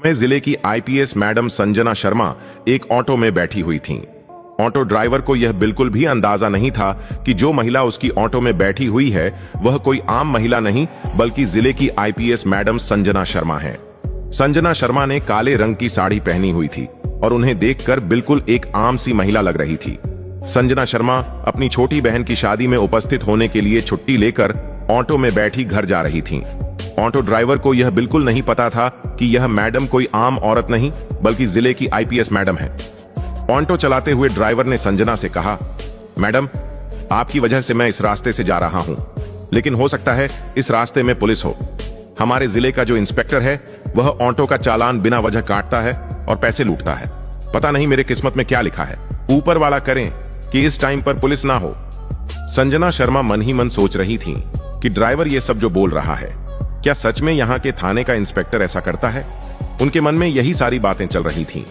में जिले की आईपीएस मैडम संजना शर्मा एक ऑटो में बैठी हुई थीं। ऑटो ड्राइवर को यह बिल्कुल भी अंदाजा नहीं था कि जो महिला उसकी ऑटो में बैठी हुई है वह कोई आम महिला नहीं बल्कि जिले की आईपीएस मैडम संजना शर्मा है। संजना शर्मा ने काले रंग की साड़ी पहनी हुई थी और उन्हें देखकर बिल्कुल एक आम सी महिला लग रही थी। संजना शर्मा अपनी छोटी बहन की शादी में उपस्थित होने के लिए छुट्टी लेकर ऑटो में बैठी घर जा रही थीं। ऑटो ड्राइवर को यह बिल्कुल नहीं पता था कि यह मैडम कोई आम औरत नहीं बल्कि जिले की आईपीएस मैडम है। ऑटो चलाते हुए ड्राइवर ने संजना से कहा, मैडम, आपकी वजह से मैं इस रास्ते से जा रहा हूं, लेकिन हो सकता है इस रास्ते में पुलिस हो। हमारे जिले का जो इंस्पेक्टर है वह ऑटो का चालान बिना वजह काटता है और पैसे लूटता है। पता नहीं मेरे किस्मत में क्या लिखा है, ऊपर वाला करें कि इस टाइम पर पुलिस ना हो। संजना शर्मा मन ही मन सोच रही थी कि ड्राइवर ये सब जो बोल रहा है, क्या सच में यहाँ के थाने का इंस्पेक्टर ऐसा करता है? उनके मन में यही सारी बातें चल रही थीं।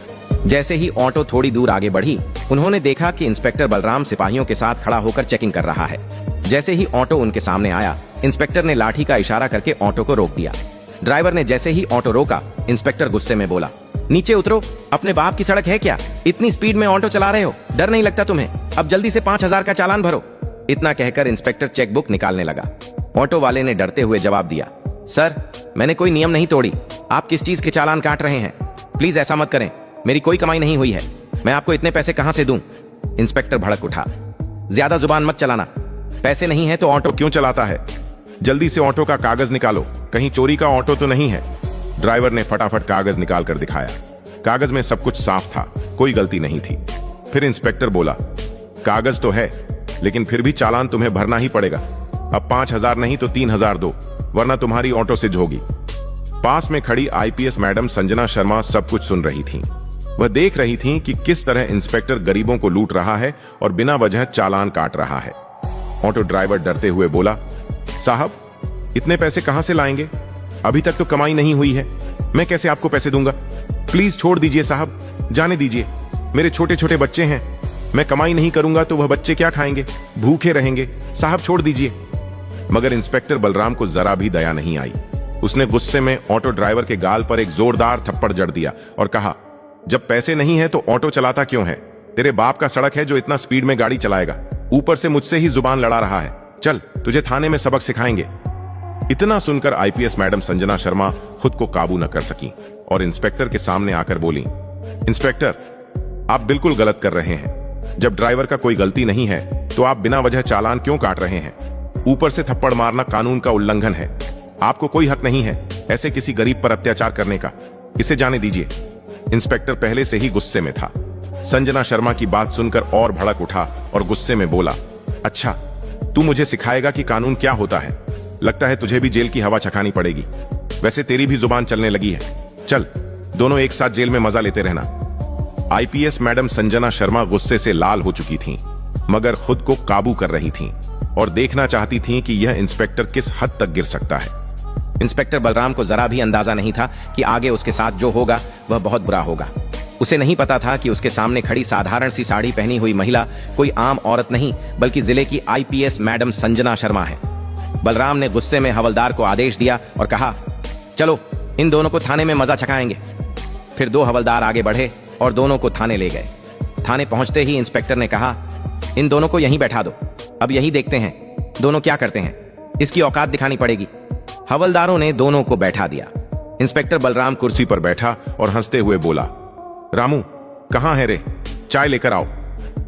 जैसे ही ऑटो थोड़ी दूर आगे बढ़ी, उन्होंने देखा कि इंस्पेक्टर बलराम सिपाहियों के साथ खड़ा होकर चेकिंग कर रहा है। जैसे ही ऑटो उनके सामने आया, इंस्पेक्टर ने लाठी का इशारा करके ऑटो को रोक दिया। ड्राइवर ने जैसे ही ऑटो रोका, इंस्पेक्टर गुस्से में बोला, नीचे उतरो, अपने बाप की सड़क है क्या? इतनी स्पीड में ऑटो चला रहे हो, डर नहीं लगता तुम्हें? अब जल्दी से 5,000 का चालान भरो। इतना कहकर इंस्पेक्टर चेकबुक निकालने लगा। ऑटो वाले ने डरते हुए जवाब दिया, सर, मैंने कोई नियम नहीं तोड़ी। आप किस चीज के चालान काट रहे हैं? प्लीज ऐसा मत करें, मेरी कोई कमाई नहीं हुई है। मैं आपको इतने पैसे कहां से दूं? इंस्पेक्टर भड़क उठा, ज्यादा जुबान मत चलाना। पैसे नहीं है तो ऑटो क्यों चलाता है? जल्दी से ऑटो का कागज निकालो, कहीं चोरी का ऑटो तो नहीं है। ड्राइवर ने फटाफट कागज निकाल कर दिखाया। कागज में सब कुछ साफ था, कोई गलती नहीं थी। फिर इंस्पेक्टर बोला, कागज तो है, लेकिन फिर भी चालान तुम्हें भरना ही पड़ेगा। अब 5,000 नहीं तो 3,000 दो, वरना तुम्हारी ऑटो सिज होगी। पास में खड़ी आईपीएस मैडम संजना शर्मा सब कुछ सुन रही थीं। वह देख रही थीं कि किस तरह इंस्पेक्टर गरीबों को लूट रहा है और बिना वजह चालान काट रहा है। ऑटो ड्राइवर डरते हुए बोला, साहब, इतने पैसे कहां से लाएंगे? अभी तक तो कमाई नहीं हुई है, मैं कैसे आपको पैसे दूंगा? प्लीज छोड़ दीजिए साहब, जाने दीजिए। मेरे छोटे छोटे बच्चे हैं, मैं कमाई नहीं करूंगा तो वह बच्चे क्या खाएंगे? भूखे रहेंगे। साहब छोड़ दीजिए। मगर इंस्पेक्टर बलराम को जरा भी दया नहीं आई। उसने गुस्से में ऑटो ड्राइवर के गाल पर एक जोरदार थप्पड़ जड़ दिया और कहा, जब पैसे नहीं है तो ऑटो चलाता क्यों है? तेरे बाप का सड़क है जो इतना स्पीड में गाड़ी चलाएगा? ऊपर से मुझसे ही जुबान लड़ा रहा है। चल, तुझे थाने में सबक सिखाएंगे। इतना सुनकर आईपीएस मैडम संजना शर्मा खुद को काबू न कर सकी और इंस्पेक्टर के सामने आकर बोली, इंस्पेक्टर, आप बिल्कुल गलत कर रहे हैं। जब ड्राइवर का कोई गलती नहीं है तो आप बिना वजह चालान क्यों काट रहे हैं? ऊपर से थप्पड़ मारना कानून का उल्लंघन है। आपको कोई हक नहीं है ऐसे किसी गरीब पर अत्याचार करने का। इसे जाने दीजिए। इंस्पेक्टर पहले से ही गुस्से में था। संजना शर्मा की बात सुनकर और भड़क उठा और गुस्से में बोला, अच्छा, तू मुझे सिखाएगा कि कानून क्या होता है? लगता है तुझे भी जेल की हवा चखानी पड़ेगी। वैसे तेरी भी जुबान चलने लगी है। चल, दोनों एक साथ जेल में मजा लेते रहना। आईपीएस मैडम संजना शर्मा गुस्से से लाल हो चुकी थीं, मगर खुद को काबू कर रही थीं और देखना चाहती थीं कि यह इंस्पेक्टर किस हद तक गिर सकता है। इंस्पेक्टर बलराम को जरा भी अंदाजा नहीं था कि आगे उसके साथ जो होगा वह बहुत बुरा होगा। उसे नहीं पता था कि उसके सामने खड़ी साधारण सी साड़ी पहनी हुई महिला कोई आम औरत नहीं बल्कि जिले की आईपीएस मैडम संजना शर्मा है। बलराम ने गुस्से में हवलदार को आदेश दिया और कहा, चलो, इन दोनों को थाने में मजा चखाएंगे। फिर 2 हवलदार आगे बढ़े और दोनों को थाने ले गए। थाने पहुंचते ही इंस्पेक्टर ने कहा, इन दोनों को यहीं बैठा दो, अब यही देखते हैं दोनों क्या करते हैं। इसकी औकात दिखानी पड़ेगी। हवलदारों ने दोनों को बैठा दिया। इंस्पेक्टर बलराम कुर्सी पर बैठा और हंसते हुए बोला, रामू, कहां है रे? चाय लेकर आओ।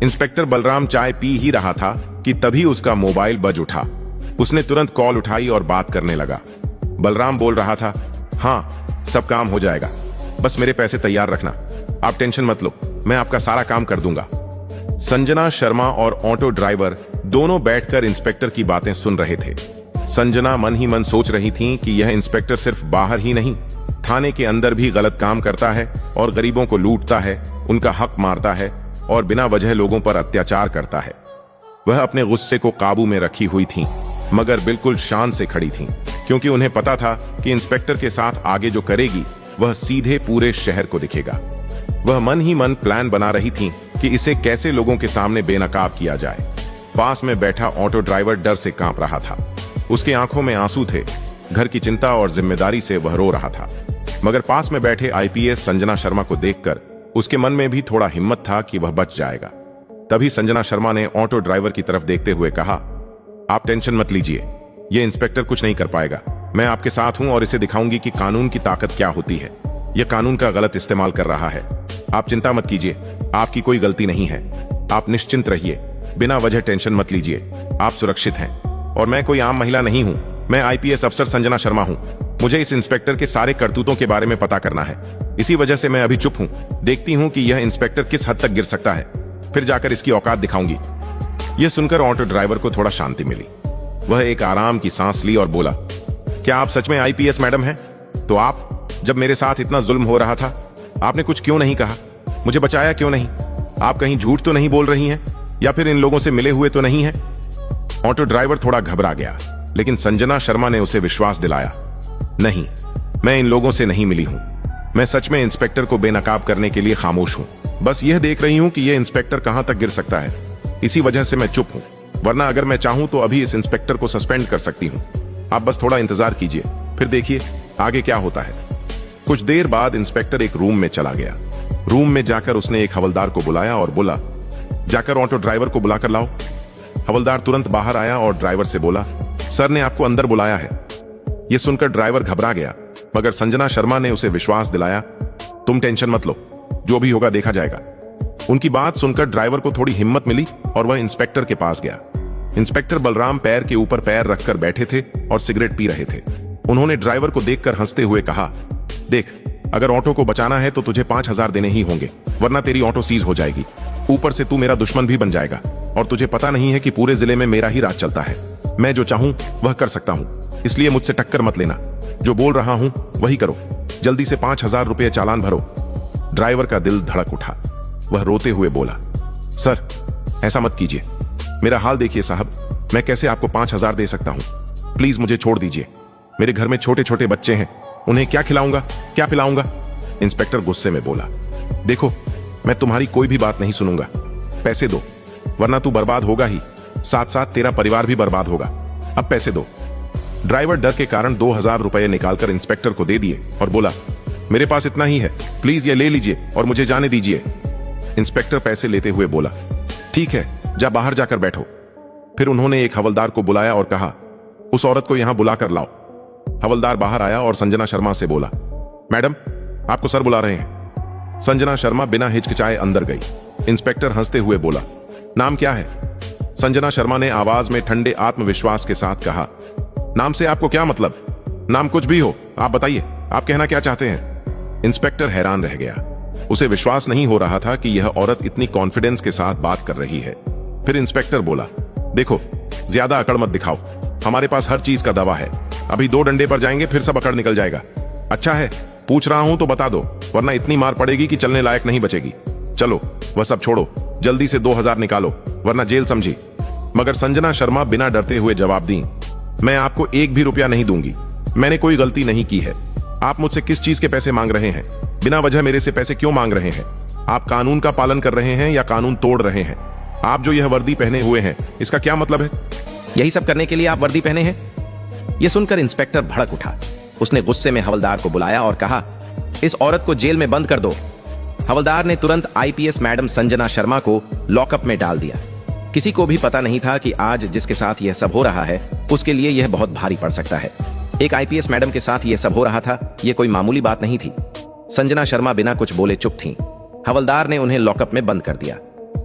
इंस्पेक्टर बलराम चाय पी ही रहा था कि तभी उसका मोबाइल बज उठा। उसने तुरंत कॉल उठाई और बात करने लगा। बलराम बोल रहा था, हाँ, सब काम हो जाएगा, बस मेरे पैसे तैयार रखना। आप टेंशन मत लो, मैं आपका सारा काम कर दूंगा। संजना शर्मा और ऑटो ड्राइवर दोनों बैठकर इंस्पेक्टर की बातें सुन रहे थे। संजना मन ही मन सोच रही थी कि यह इंस्पेक्टर सिर्फ बाहर ही नहीं, थाने के अंदर भी गलत काम करता है और गरीबों को लूटता है, उनका हक मारता है और बिना वजह लोगों पर अत्याचार करता है। वह अपने गुस्से को काबू में रखी हुई थी, मगर बिल्कुल शान से खड़ी थी, क्योंकि उन्हें पता था कि इंस्पेक्टर के साथ आगे जो करेगी वह सीधे पूरे शहर को दिखेगा। वह मन ही मन प्लान बना रही थी कि इसे कैसे लोगों के सामने बेनकाब किया जाए। पास में बैठा ऑटो ड्राइवर डर से कांप रहा था। उसकी आंखों में आंसू थे। घर की चिंता और जिम्मेदारी से वह रो रहा था। मगर पास में बैठे आईपीएस संजना शर्मा को देखकर उसके मन में भी थोड़ा हिम्मत था कि वह बच जाएगा। तभी संजना शर्मा ने ऑटो ड्राइवर की तरफ देखते हुए कहा, आप टेंशन मत लीजिए, ये इंस्पेक्टर कुछ नहीं कर पाएगा। मैं आपके साथ हूं और इसे दिखाऊंगी कि कानून की ताकत क्या होती है। यह कानून का गलत इस्तेमाल कर रहा है। आप चिंता मत कीजिए, आपकी कोई गलती नहीं है। आप निश्चिंत रहिए, बिना वजह टेंशन मत लीजिए, आप सुरक्षित हैं। और मैं कोई आम महिला नहीं हूं, मैं आईपीएस अफसर संजना शर्मा हूं। मुझे इस इंस्पेक्टर के सारे करतूतों के बारे में पता करना है। इसी वजह से मैं अभी चुप हूं। देखती हूं कि यह इंस्पेक्टर किस हद तक गिर सकता है, फिर जाकर इसकी औकात दिखाऊंगी। यह सुनकर ऑटो ड्राइवर को थोड़ा शांति मिली। वह एक आराम की सांस ली और बोला, क्या आप सच में आईपीएस मैडम हैं? तो आप, जब मेरे साथ इतना जुल्म हो रहा था, आपने कुछ क्यों नहीं कहा? मुझे बचाया क्यों नहीं? आप कहीं झूठ तो नहीं बोल रही हैं, या फिर इन लोगों से मिले हुए तो नहीं हैं? ऑटो ड्राइवर थोड़ा घबरा गया, लेकिन संजना शर्मा ने उसे विश्वास दिलाया, नहीं, मैं इन लोगों से नहीं मिली हूं। मैं सच में इंस्पेक्टर को बेनकाब करने के लिए खामोश हूं। बस यह देख रही हूं कि यह इंस्पेक्टर कहां तक गिर सकता है। इसी वजह से मैं चुप हूं, वरना अगर मैं चाहूं तो अभी इस इंस्पेक्टर को सस्पेंड कर सकती हूं। आप बस थोड़ा इंतजार कीजिए, फिर देखिए आगे क्या होता है। कुछ देर बाद इंस्पेक्टर एक रूम में चला गया। रूम में जाकर उसने एक हवलदार को बुलाया और बोला, जाकर ऑटो ड्राइवर को बुलाकर लाओ। हवलदार तुरंत बाहर आया और ड्राइवर से बोला, सर ने आपको अंदर बुलाया है। यह सुनकर ड्राइवर घबरा गया, मगर संजना शर्मा ने उसे विश्वास दिलाया, तुम टेंशन मत लो, जो भी होगा देखा जाएगा। उनकी बात सुनकर ड्राइवर को थोड़ी हिम्मत मिली और वह इंस्पेक्टर के पास गया। इंस्पेक्टर बलराम पैर के ऊपर पैर रखकर बैठे थे और सिगरेट पी रहे थे। उन्होंने ड्राइवर को देखकर हंसते हुए कहा, देख, अगर ऑटो को बचाना है तो तुझे 5,000 देने ही होंगे, वरना तेरी ऑटो सीज हो जाएगी। ऊपर से तू मेरा दुश्मन भी बन जाएगा, और तुझे पता नहीं है कि पूरे जिले में मेरा ही राज चलता है। मैं जो चाहूं वह कर सकता हूं, इसलिए मुझसे टक्कर मत लेना। जो बोल रहा हूं वही करो। जल्दी से 5,000 रुपये चालान भरो। ड्राइवर का दिल धड़क उठा। वह रोते हुए बोला, सर ऐसा मत कीजिए, मेरा हाल देखिए साहब, मैं कैसे आपको 5,000 दे सकता हूं? प्लीज मुझे छोड़ दीजिए। मेरे घर में छोटे छोटे बच्चे हैं, उन्हें क्या खिलाऊंगा, क्या पिलाऊंगा? इंस्पेक्टर गुस्से में बोला, देखो, मैं तुम्हारी कोई भी बात नहीं सुनूंगा। पैसे दो, वरना तू बर्बाद होगा ही, साथ साथ तेरा परिवार भी बर्बाद होगा। अब पैसे दो। ड्राइवर डर के कारण 2,000 रुपये निकालकर इंस्पेक्टर को दे दिए और बोला, मेरे पास इतना ही है, प्लीज ये ले लीजिए और मुझे जाने दीजिए। इंस्पेक्टर पैसे लेते हुए बोला, ठीक है, जा बाहर जाकर बैठो। फिर उन्होंने एक हवलदार को बुलाया और कहा, उस औरत को यहां बुला कर लाओ। हवलदार बाहर आया और संजना शर्मा से बोला, मैडम आपको सर बुला रहे हैं। संजना शर्मा बिना हिचकिचाए अंदर गई। इंस्पेक्टर हंसते हुए बोला, नाम क्या है? संजना शर्मा ने आवाज में ठंडे आत्मविश्वास के साथ कहा, नाम से आपको क्या मतलब? नाम कुछ भी हो, आप बताइए, आप कहना क्या चाहते हैं? इंस्पेक्टर हैरान रह गया। उसे विश्वास नहीं हो रहा था कि यह औरत इतनी कॉन्फिडेंस के साथ बात कर रही है। फिर इंस्पेक्टर बोला, देखो, ज्यादा अकड़ मत दिखाओ, हमारे पास हर चीज का दवा है। अभी 2 डंडे पर जाएंगे, फिर सब अकड़ निकल जाएगा। अच्छा है, पूछ रहा हूं तो बता दो, वरना इतनी मार पड़ेगी कि चलने लायक नहीं बचेगी। चलो, वह सब छोड़ो, जल्दी से 2,000 निकालो, वरना जेल समझी। मगर संजना शर्मा बिना डरते हुए जवाब दी, मैं आपको 1 भी रुपया नहीं दूंगी, मैंने कोई गलती नहीं की है। आप मुझसे किस चीज के पैसे मांग रहे हैं? बिना वजह मेरे से पैसे क्यों मांग रहे हैं? आप कानून का पालन कर रहे हैं या कानून तोड़ रहे हैं? आप जो यह वर्दी पहने हुए हैं, इसका क्या मतलब है? यही सब करने के लिए आप वर्दी पहने हैं? यह सुनकर इंस्पेक्टर भड़क उठा। उसने गुस्से में हवलदार को बुलाया और कहा, इस औरत को जेल में बंद कर दो। हवलदार ने तुरंत आईपीएस मैडम संजना शर्मा को लॉकअप में डाल दिया। किसी को भी पता नहीं था कि आज जिसके साथ यह सब हो रहा है, उसके लिए यह बहुत भारी पड़ सकता है। एक आईपीएस मैडम के साथ यह सब हो रहा था, यह कोई मामूली बात नहीं थी। संजना शर्मा बिना कुछ बोले चुप थीं। हवलदार ने उन्हें लॉकअप में बंद कर दिया।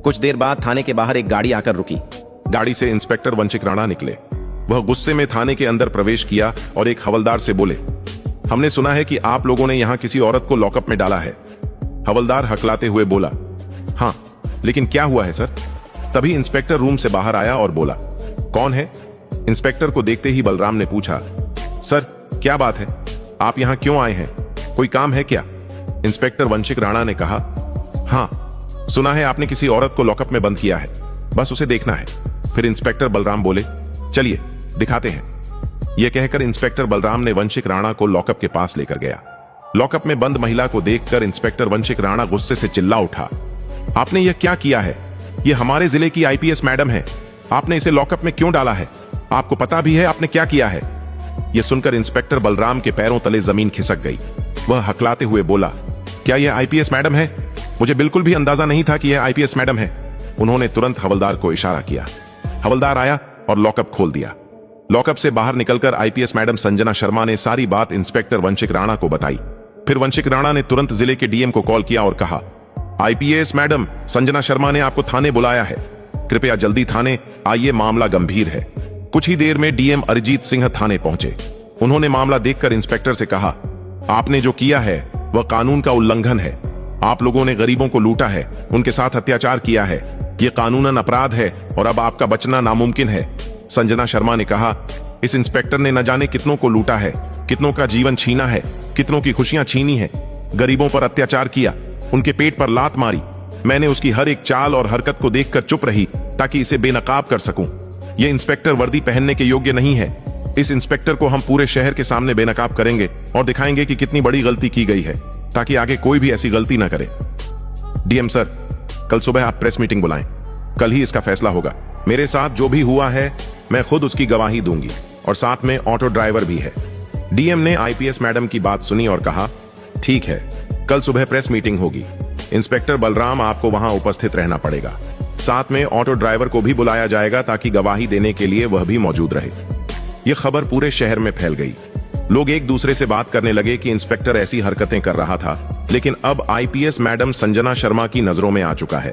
कुछ देर बाद थाने के बाहर एक गाड़ी आकर रुकी। गाड़ी से इंस्पेक्टर वंशिक राणा निकले। वह गुस्से में थाने के अंदर प्रवेश किया और एक हवलदार से बोले, हमने सुना है कि आप लोगों ने यहां किसी औरत को लॉकअप में डाला है। हवलदार हकलाते हुए बोला, हाँ, लेकिन क्या हुआ है सर? तभी इंस्पेक्टर रूम से बाहर आया और बोला, कौन है? इंस्पेक्टर को देखते ही बलराम ने पूछा, सर क्या बात है, आप यहां क्यों आए हैं? कोई काम है क्या? इंस्पेक्टर वंशिक राणा ने कहा, हाँ, सुना है आपने किसी औरत को लॉकअप में बंद किया है, बस उसे देखना है। फिर इंस्पेक्टर बलराम बोले, चलिए दिखाते हैं। यह कहकर इंस्पेक्टर बलराम ने वंशिक राणा को लॉकअप के पास लेकर गया। लॉकअप में बंद महिला को देखकर इंस्पेक्टर वंशिक राणा गुस्से से चिल्ला उठा, आपने यह क्या किया है? यह हमारे जिले की आईपीएस मैडम है, आपने इसे लॉकअप में क्यों डाला है? आपको पता भी है आपने क्या किया है? यह सुनकर इंस्पेक्टर बलराम के पैरों तले जमीन खिसक गई। वह हकलाते हुए बोला, क्या यह आईपीएस मैडम है? मुझे बिल्कुल भी अंदाजा नहीं था कि यह आईपीएस मैडम है। उन्होंने तुरंत हवलदार को इशारा किया। हवलदार आया और लॉकअप खोल दिया। लॉकअप से बाहर निकलकर आईपीएस मैडम संजना शर्मा ने सारी बात इंस्पेक्टर वंशिक राणा को बताई। फिर वंशिक राणा ने तुरंत जिले के डीएम को कॉल किया और कहा, आईपीएस मैडम संजना शर्मा ने आपको थाने बुलाया है, कृपया जल्दी थाने आइए, मामला गंभीर है। कुछ ही देर में डीएम अरिजीत सिंह थाने पहुंचे। उन्होंने मामला देखकर इंस्पेक्टर से कहा, आपने जो किया है वह कानून का उल्लंघन है। आप लोगों ने गरीबों को लूटा है, उनके साथ अत्याचार किया है, यह कानूनन अपराध है और अब आपका बचना नामुमकिन है। संजना शर्मा ने कहा, इस इंस्पेक्टर ने न जाने कितनों को लूटा है, कितनों का जीवन छीना है, कितनों की खुशियां छीनी है, गरीबों पर अत्याचार किया, उनके पेट पर लात मारी। मैंने उसकी हर एक चाल और हरकत को देखकर चुप रही ताकि इसे बेनकाब कर सकूं। यह इंस्पेक्टर वर्दी पहनने के योग्य नहीं है। इस इंस्पेक्टर को हम पूरे शहर के सामने बेनकाब करेंगे और दिखाएंगे कि कितनी बड़ी गलती की गई है, ताकि आगे कोई भी ऐसी गलती ना करे। डीएम सर, कल सुबह आप प्रेस मीटिंग बुलाएं, कल ही इसका फैसला होगा। मेरे साथ जो भी हुआ है मैं खुद उसकी गवाही दूंगी और साथ में ऑटो ड्राइवर भी है। डीएम ने आईपीएस मैडम की बात सुनी और कहा, ठीक है, कल सुबह प्रेस मीटिंग होगी। इंस्पेक्टर बलराम आपको वहां उपस्थित रहना पड़ेगा। साथ में ऑटो ड्राइवर को भी बुलाया जाएगा ताकि गवाही देने के लिए वह भी मौजूद रहे। यह खबर पूरे शहर में फैल गई। लोग एक दूसरे से बात करने लगे कि इंस्पेक्टर ऐसी हरकतें कर रहा था, लेकिन अब आईपीएस मैडम संजना शर्मा की नजरों में आ चुका है।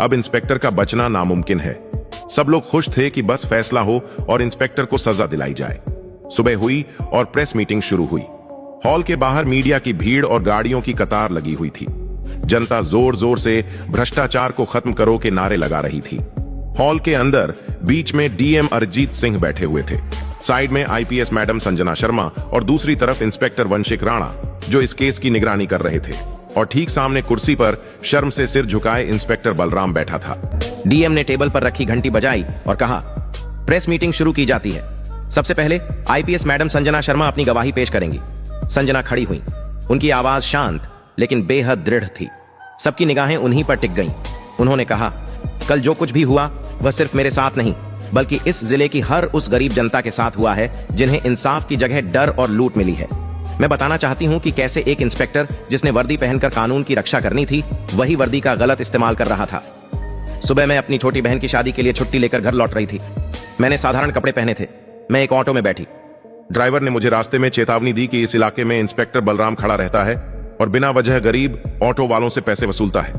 अब इंस्पेक्टर का बचना नामुमकिन है। सब लोग खुश थे कि बस फैसला हो और इंस्पेक्टर को सजा दिलाई जाए। सुबह हुई और प्रेस मीटिंग शुरू हुई। हॉल के बाहर मीडिया की भीड़ और गाड़ियों की कतार लगी हुई थी। जनता जोर जोर से भ्रष्टाचार को खत्म करो के नारे लगा रही थी। हॉल के अंदर बीच में डीएम अरिजीत सिंह बैठे हुए थे। साइड में आईपीएस मैडम संजना शर्मा और दूसरी तरफ इंस्पेक्टर वंशिक राणा, जो इस केस की निगरानी कर रहे थे। और ठीक सामने कुर्सी पर शर्म से सिर झुकाए इंस्पेक्टर बलराम बैठा था। डीएम ने टेबल पर रखी घंटी बजाई और कहा, प्रेस मीटिंग शुरू की जाती है। सबसे पहले आईपीएस मैडम संजना शर्मा अपनी गवाही पेश करेंगी। संजना खड़ी हुई। उनकी आवाज शांत लेकिन बेहद दृढ़ थी। सबकी निगाहें उन्हीं पर टिक गईं। उन्होंने कहा, कल जो कुछ भी हुआ वह सिर्फ मेरे साथ नहीं बल्कि इस जिले की हर उस गरीब जनता के साथ हुआ है जिन्हें इंसाफ की जगह डर और लूट मिली है। मैं बताना चाहती हूं कि कैसे एक इंस्पेक्टर जिसने वर्दी पहनकर कानून की रक्षा करनी थी, वही वर्दी का गलत इस्तेमाल कर रहा था। सुबह मैं अपनी छोटी बहन की शादी के लिए छुट्टी लेकर घर लौट रही थी। मैंने साधारण कपड़े पहने थे। मैं एक ऑटो में बैठी। ड्राइवर ने मुझे रास्ते में चेतावनी दी कि इस इलाके में इंस्पेक्टर बलराम खड़ा रहता है और बिना वजह गरीब ऑटो वालों से पैसे वसूलता है।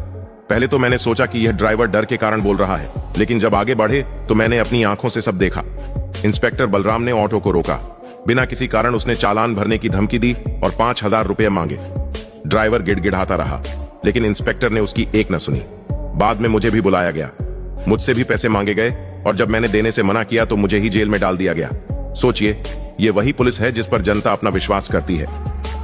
पहले तो मैंने सोचा कि यह ड्राइवर डर के कारण बोल रहा है, लेकिन जब आगे बढ़े तो मैंने अपनी आंखों से सब देखा। इंस्पेक्टर बलराम ने ऑटो को रोका। बिना किसी कारण उसने चालान भरने की धमकी दी और 5,000 रुपये मांगे। ड्राइवर गिड़गिड़ाता रहा, लेकिन इंस्पेक्टर ने उसकी एक न सुनी। बाद में मुझे भी बुलाया गया। मुझसे भी पैसे मांगे गए और जब मैंने देने से मना किया तो मुझे ही जेल में डाल दिया गया। सोचिए, ये वही पुलिस है जिस पर जनता अपना विश्वास करती है।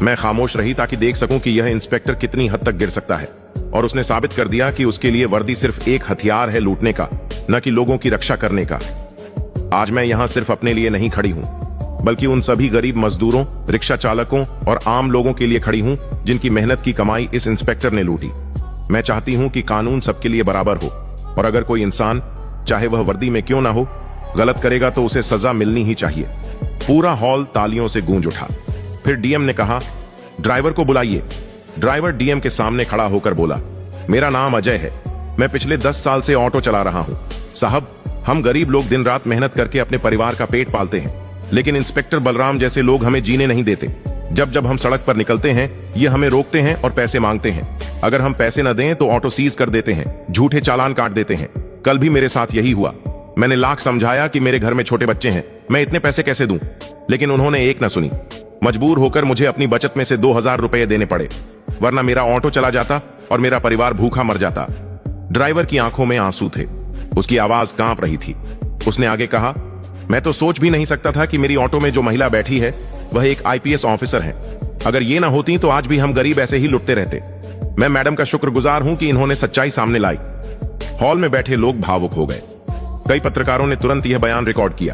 मैं खामोश रही ताकि देख सकूं कि यह इंस्पेक्टर कितनी हद तक गिर सकता है, और उसने साबित कर दिया कि उसके लिए वर्दी सिर्फ एक हथियार है लूटने का, न कि लोगों की रक्षा करने का। आज मैं यहां सिर्फ अपने लिए नहीं खड़ी हूं, बल्कि उन सभी गरीब मजदूरों, रिक्शा चालकों और आम लोगों के लिए खड़ी हूं जिनकी मेहनत की कमाई इस इंस्पेक्टर ने लूटी। मैं चाहती हूं कि कानून सबके लिए बराबर हो, और अगर कोई इंसान, चाहे वह वर्दी में क्यों ना हो, गलत करेगा तो उसे सजा मिलनी ही चाहिए। पूरा हॉल तालियों से गूंज उठा। फिर डीएम ने कहा, ड्राइवर को बुलाइए। ड्राइवर डीएम के सामने खड़ा होकर बोला, मेरा नाम अजय है, मैं पिछले 10 साल से ऑटो चला रहा हूं। साहब, हम गरीब लोग दिन रात मेहनत करके अपने परिवार का पेट पालते हैं, लेकिन इंस्पेक्टर बलराम जैसे लोग हमें जीने नहीं देते। जब जब हम सड़क पर निकलते हैं, ये हमें रोकते हैं और पैसे मांगते हैं। अगर हम पैसे न दें तो ऑटो सीज कर देते हैं, झूठे चालान काट देते हैं। कल भी मेरे साथ यही हुआ। मैंने लाख समझाया कि मेरे घर में छोटे बच्चे हैं, मैं इतने पैसे कैसे दूं, लेकिन उन्होंने एक न सुनी। मजबूर होकर मुझे अपनी बचत में से 2,000 रुपए देने पड़े, वरना मेरा ऑटो चला जाता और मेरा परिवार भूखा मर जाता। ड्राइवर की आंखों में आंसू थे, उसकी आवाज कांप रही थी। उसने आगे कहा, मैं तो सोच भी नहीं सकता था कि मेरी ऑटो में जो महिला बैठी है वह एक आईपीएस ऑफिसर है। अगर ये ना होती तो आज भी हम गरीब ऐसे ही लुटते रहते। मैं मैडम का शुक्रगुजार हूं कि इन्होंने सच्चाई सामने लाई। हॉल में बैठे लोग भावुक हो गए। कई पत्रकारों ने तुरंत यह बयान रिकॉर्ड किया।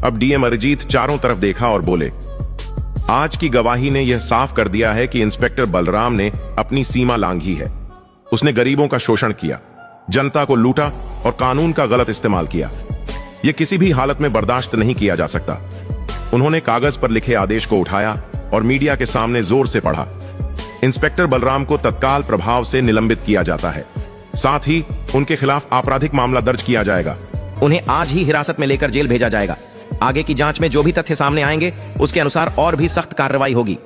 अब डीएम अरिजीत चारों तरफ देखा और बोले, आज की गवाही ने यह साफ कर दिया है कि इंस्पेक्टर बलराम ने अपनी सीमा लांघी है। उसने गरीबों का शोषण किया, जनता को लूटा और कानून का गलत इस्तेमाल किया। यह किसी भी हालत में बर्दाश्त नहीं किया जा सकता। उन्होंने कागज पर लिखे आदेश को उठाया और मीडिया के सामने जोर से पढ़ा। इंस्पेक्टर बलराम को तत्काल प्रभाव से निलंबित किया जाता है। साथ ही उनके खिलाफ आपराधिक मामला दर्ज किया जाएगा। उन्हें आज ही हिरासत में लेकर जेल भेजा जाएगा। आगे की जांच में जो भी तथ्य सामने आएंगे उसके अनुसार और भी सख्त कार्रवाई होगी।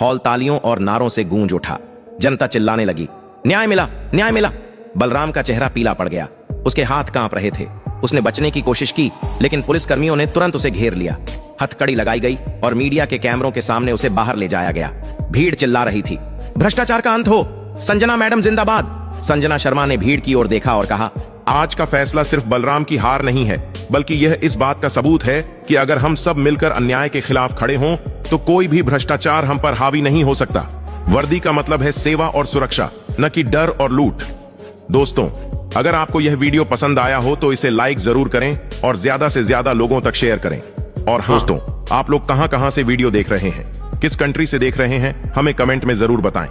हॉल तालियों और नारों से गूंज उठा। जनता चिल्लाने लगी, न्याय मिला, न्याय मिला। बलराम का चेहरा पीला पड़ गया, उसके हाथ कांप रहे थे। उसने बचने की कोशिश की, लेकिन पुलिसकर्मियों ने तुरंत उसे घेर लिया। हथकड़ी लगाई गई और मीडिया के कैमरों के सामने उसे बाहर ले जाया गया। भीड़ चिल्ला रही थी, भ्रष्टाचार का अंत हो, संजना मैडम जिंदाबाद। संजना शर्मा ने भीड़ की ओर देखा और कहा, आज का फैसला सिर्फ बलराम की हार नहीं है, बल्कि यह इस बात का सबूत है कि अगर हम सब मिलकर अन्याय के खिलाफ खड़े हों तो कोई भी भ्रष्टाचार हम पर हावी नहीं हो सकता। वर्दी का मतलब है सेवा और सुरक्षा, न कि डर और लूट। दोस्तों, अगर आपको यह वीडियो पसंद आया हो तो इसे लाइक जरूर करें और ज्यादा से ज्यादा लोगों तक शेयर करें। और हाँ दोस्तों, आप लोग कहां-कहां से वीडियो देख रहे हैं, किस कंट्री से देख रहे हैं, हमें कमेंट में जरूर बताएं।